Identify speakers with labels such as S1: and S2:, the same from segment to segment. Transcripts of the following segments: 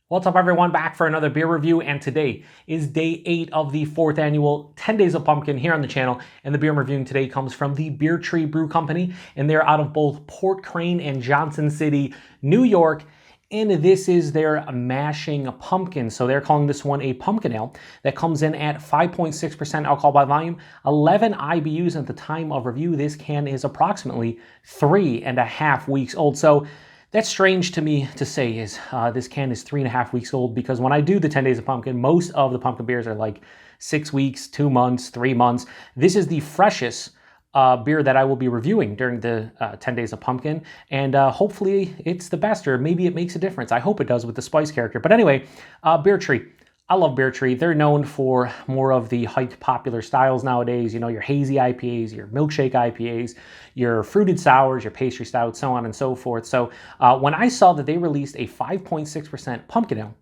S1: What's up, everyone? Back for another beer review, and today is day 8 of the 4th annual 10 Days of Pumpkin here on the channel. And the beer I'm reviewing today comes from the Beer Tree Brew Company, and they're out of both Port Crane and Johnson City, New York. And this is their mashing pumpkin. So they're calling this one a pumpkin ale that comes in at 5.6% alcohol by volume, 11 IBUs at the time of review. This can is approximately 3.5 weeks old. So that's strange to me to say is this can is 3.5 weeks old, because when I do the 10 Days of Pumpkin, most of the pumpkin beers are like 6 weeks, 2 months, 3 months. This is the freshest beer that I will be reviewing during the 10 Days of Pumpkin, and hopefully it's the best, or maybe it makes a difference. I hope it does with the spice character. But anyway, Beer Tree. I love Beer Tree. They're known for more of the hyped popular styles nowadays. You know, your hazy IPAs, your milkshake IPAs, your fruited sours, your pastry stouts, so on and so forth. So when I saw that they released a 5.6% pumpkin ale,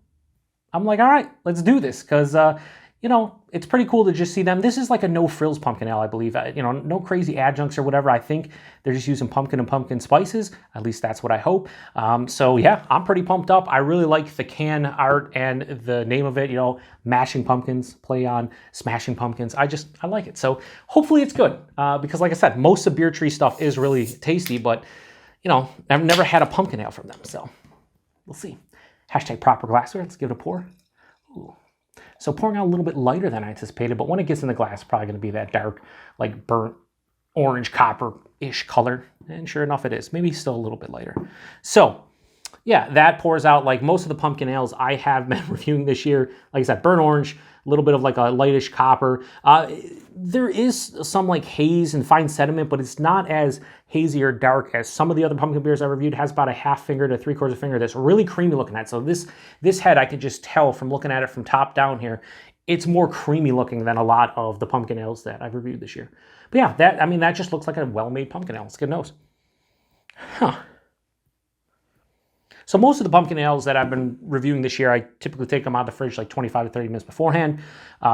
S1: I'm like, all right, let's do this, because you know, it's pretty cool to just see them. This is like a no-frills pumpkin ale, I believe. You know, no crazy adjuncts or whatever. I think they're just using pumpkin and pumpkin spices. At least that's what I hope. So yeah, I'm pretty pumped up. I really like the can art and the name of it, you know, mashing pumpkins, play on smashing pumpkins. I like it. So hopefully it's good, because like I said, most of Beer Tree stuff is really tasty, but you know, I've never had a pumpkin ale from them. So we'll see. Hashtag proper glassware. Let's give it a pour. Ooh. So pouring out a little bit lighter than I anticipated, but when it gets in the glass, it's probably going to be that dark, like burnt orange copper-ish color. And sure enough, it is. Maybe still a little bit lighter. So yeah, that pours out like most of the pumpkin ales I have been reviewing this year. Like I said, burnt orange, a little bit of like a lightish copper. There is some like haze and fine sediment, but it's not as hazy or dark as some of the other pumpkin beers I reviewed. It has about a half finger to 3/4 finger that's really creamy looking at. So this head, I could just tell from looking at it from top down here, it's more creamy looking than a lot of the pumpkin ales that I've reviewed this year. But yeah, that just looks like a well-made pumpkin ale. It's good nose. Huh. So most of the pumpkin ales that I've been reviewing this year, I typically take them out of the fridge like 25 to 30 minutes beforehand.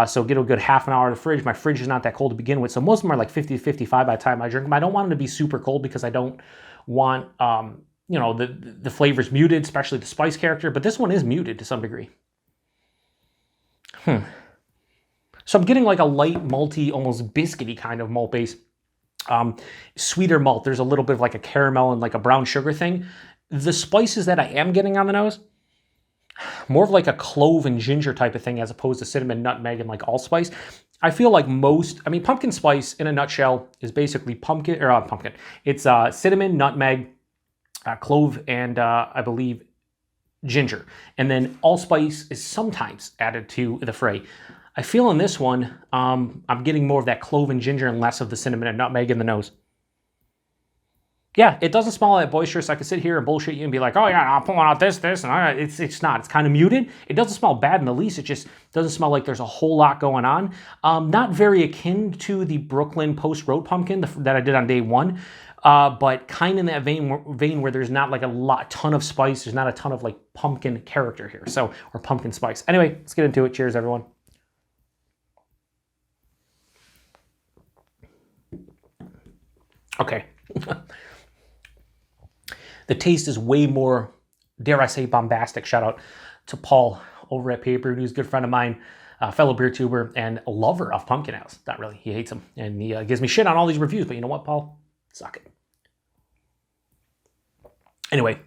S1: So get a good half an hour out of the fridge. My fridge is not that cold to begin with, so most of them are like 50 to 55 by the time I drink them. I don't want them to be super cold, because I don't want you know, the flavors muted, especially the spice character. But this one is muted to some degree. So I'm getting like a light malty, almost biscuity kind of malt base. Sweeter malt. There's a little bit of like a caramel and like a brown sugar thing. The spices that I am getting on the nose, more of like a clove and ginger type of thing, as opposed to cinnamon, nutmeg, and like allspice. I feel like pumpkin spice in a nutshell is basically pumpkin. It's cinnamon, nutmeg, clove, and I believe ginger. And then allspice is sometimes added to the fray. I feel in this one, I'm getting more of that clove and ginger and less of the cinnamon and nutmeg in the nose. Yeah, it doesn't smell that boisterous. I could sit here and bullshit you and be like, oh yeah, I'm pulling out this, and it's not. It's kind of muted. It doesn't smell bad in the least. It just doesn't smell like there's a whole lot going on. Not very akin to the Brooklyn Post Road Pumpkin that I did on day 1, but kind of in that vein where there's not like a ton of spice. There's not a ton of like pumpkin character here, or pumpkin spice. Anyway, let's get into it. Cheers, everyone. Okay. The taste is way more, dare I say, bombastic. Shout out to Paul over at PaTroll, who's a good friend of mine, fellow beer tuber and a lover of pumpkin ales. Not really, he hates them, and he gives me shit on all these reviews. But you know what, Paul? Suck it. Anyway,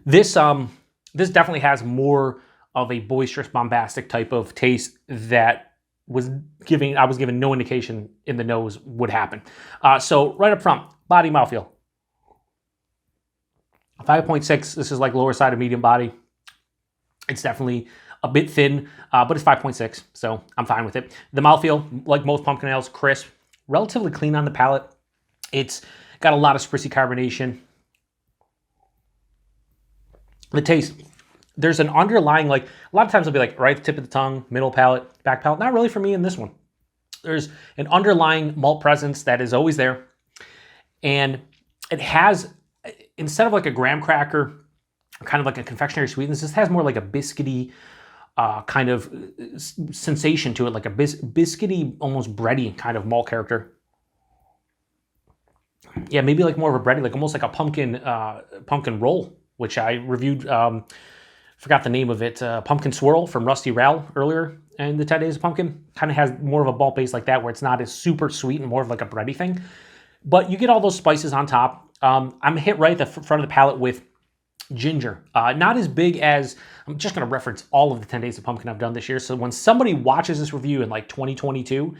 S1: this definitely has more of a boisterous, bombastic type of taste that I was given no indication in the nose would happen. So right up front, body mouthfeel. 5.6, this is like lower side of medium body. It's definitely a bit thin, but it's 5.6, so I'm fine with it. The mouthfeel, like most pumpkin ales, crisp, relatively clean on the palate. It's got a lot of spritzy carbonation. The taste, there's an underlying, like, a lot of times it'll be like right at the tip of the tongue, middle palate, back palate. Not really for me in this one. There's an underlying malt presence that is always there. And it has, instead of like a graham cracker, kind of like a confectionery sweetness, this has more like a biscuity kind of sensation to it, like a biscuity, almost bready kind of malt character. Yeah, maybe like more of a bready, like almost like a pumpkin roll, which I reviewed forgot the name of it, Pumpkin Swirl from Rusty Rail earlier in the 10 Days of Pumpkin. Kind of has more of a malt base like that, where it's not as super sweet and more of like a bready thing. But you get all those spices on top. I'm hit right at the front of the palate with ginger. Not as big as, I'm just going to reference all of the 10 Days of Pumpkin I've done this year. So when somebody watches this review in like 2022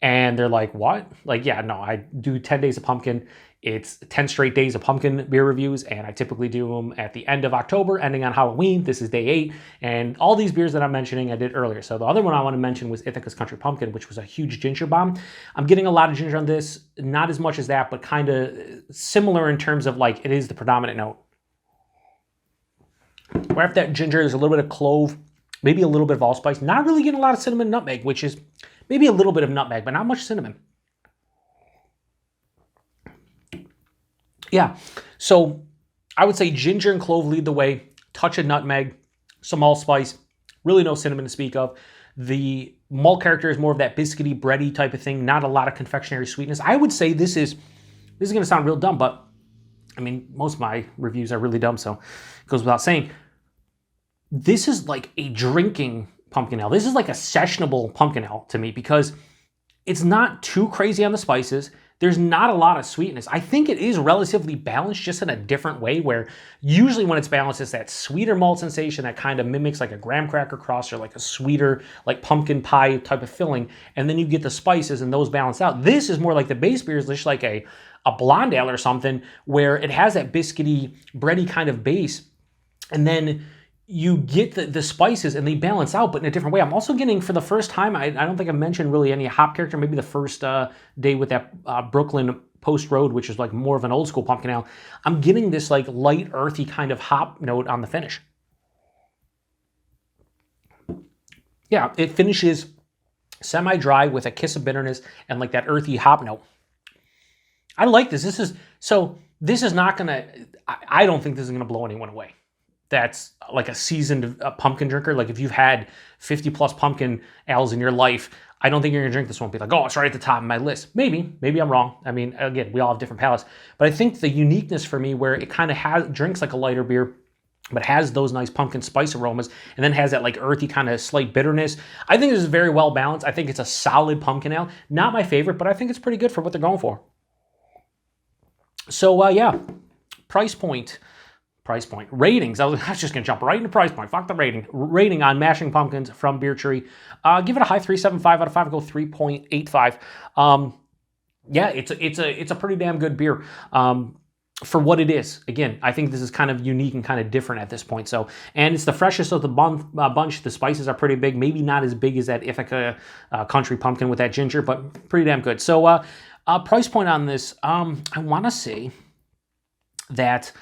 S1: and they're like, what? Like, yeah, no, I do 10 Days of Pumpkin. It's 10 straight days of pumpkin beer reviews, and I typically do them at the end of October, ending on Halloween. This is day 8, and all these beers that I'm mentioning I did earlier. So the other one I want to mention was Ithaca's Country Pumpkin, which was a huge ginger bomb. I'm getting a lot of ginger on this, not as much as that, but kind of similar in terms of like it is the predominant note. Right after that ginger, there's a little bit of clove, maybe a little bit of allspice. Not really getting a lot of cinnamon and nutmeg, which is maybe a little bit of nutmeg, but not much cinnamon. Yeah, so I would say ginger and clove lead the way, touch of nutmeg, some allspice, really no cinnamon to speak of. The malt character is more of that biscuity, bready type of thing, not a lot of confectionery sweetness. I would say this is going to sound real dumb, but I mean, most of my reviews are really dumb, so it goes without saying. This is like a drinking pumpkin ale. This is like a sessionable pumpkin ale to me because it's not too crazy on the spices. There's not a lot of sweetness. I think it is relatively balanced, just in a different way, where usually when it's balanced, it's that sweeter malt sensation that kind of mimics like a graham cracker crust or like a sweeter like pumpkin pie type of filling. And then you get the spices and those balance out. This is more like the base beer is just like a blonde ale or something, where it has that biscuity, bready kind of base. And then you get the spices and they balance out, but in a different way. I'm also getting, for the first time, I don't think I mentioned really any hop character, maybe the first day with that Brooklyn Post Road, which is like more of an old school pumpkin ale. I'm getting this like light, earthy kind of hop note on the finish. Yeah, it finishes semi-dry with a kiss of bitterness and like that earthy hop note. I like this. This is not gonna, I don't think this is gonna blow anyone away. That's like a seasoned pumpkin drinker. Like if you've had 50 plus pumpkin ales in your life, I don't think you're gonna drink this one and be like, oh, it's right at the top of my list. Maybe I'm wrong. I mean, again, we all have different palates, but I think the uniqueness for me where it kind of drinks like a lighter beer, but has those nice pumpkin spice aromas and then has that like earthy kind of slight bitterness. I think this is very well balanced. I think it's a solid pumpkin ale. Not my favorite, but I think it's pretty good for what they're going for. So yeah, price point. Ratings. I was just going to jump right into price point. Fuck the rating. Rating on Mashing Pumpkins from Beer Tree. Give it a high 3.75 out of 5. Go 3.85. Yeah, it's a pretty damn good beer. For what it is. Again, I think this is kind of unique and kind of different at this point. So, and it's the freshest of the bunch. The spices are pretty big. Maybe not as big as that Ithaca Country Pumpkin with that ginger, but pretty damn good. So, price point on this, I want to say that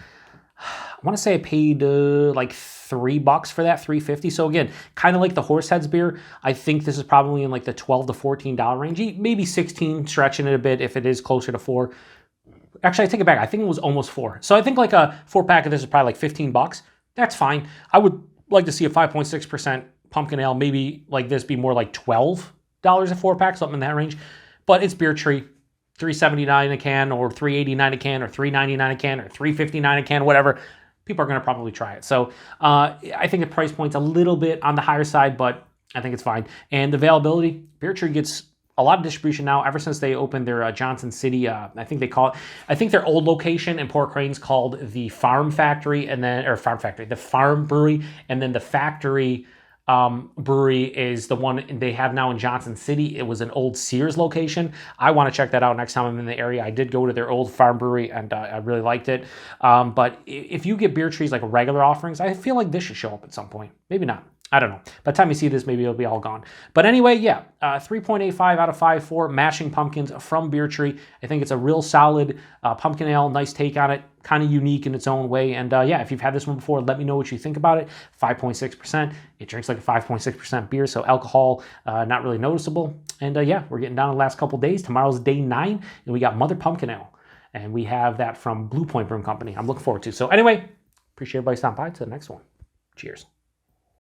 S1: I paid like $3 for that, $3.50. So again, kind of like the Horseheads beer, I think this is probably in like the $12 to $14 range, maybe 16, stretching it a bit if it is closer to 4. Actually, I take it back. I think it was almost 4. So I think like a 4-pack of this is probably like $15. That's fine. I would like to see a 5.6% pumpkin ale, maybe like this be more like $12 a 4-pack, something in that range. But it's Beer Tree. $3.79 a can or $3.89 a can or $3.99 a can or $3.59 a can, whatever. People are going to probably try it. So I think the price point's a little bit on the higher side, but I think it's fine. And the availability, Beer Tree gets a lot of distribution now ever since they opened their Johnson City, I think their old location in Port Crane's called the Farm Factory, the Farm Brewery, and then the Factory brewery is the one they have now in Johnson City. It was an old Sears location. I want to check that out next time I'm in the area. I did go to their old farm brewery and I really liked it. But if you get Beer Trees like regular offerings, I feel like this should show up at some point. Maybe not. I don't know. By the time you see this, maybe it'll be all gone. But anyway, yeah, 3.85 out of 5 for Mashing Pumpkins from Beer Tree. I think it's a real solid pumpkin ale. Nice take on it. Kind of unique in its own way. And yeah, if you've had this one before, let me know what you think about it. 5.6%. It drinks like a 5.6% beer, so alcohol not really noticeable. And yeah, we're getting down to the last couple days. Tomorrow's day 9, and we got Mother Pumpkin Ale. And we have that from Blue Point Brew Company. I'm looking forward to. So anyway, appreciate everybody stopping by. To the next one. Cheers.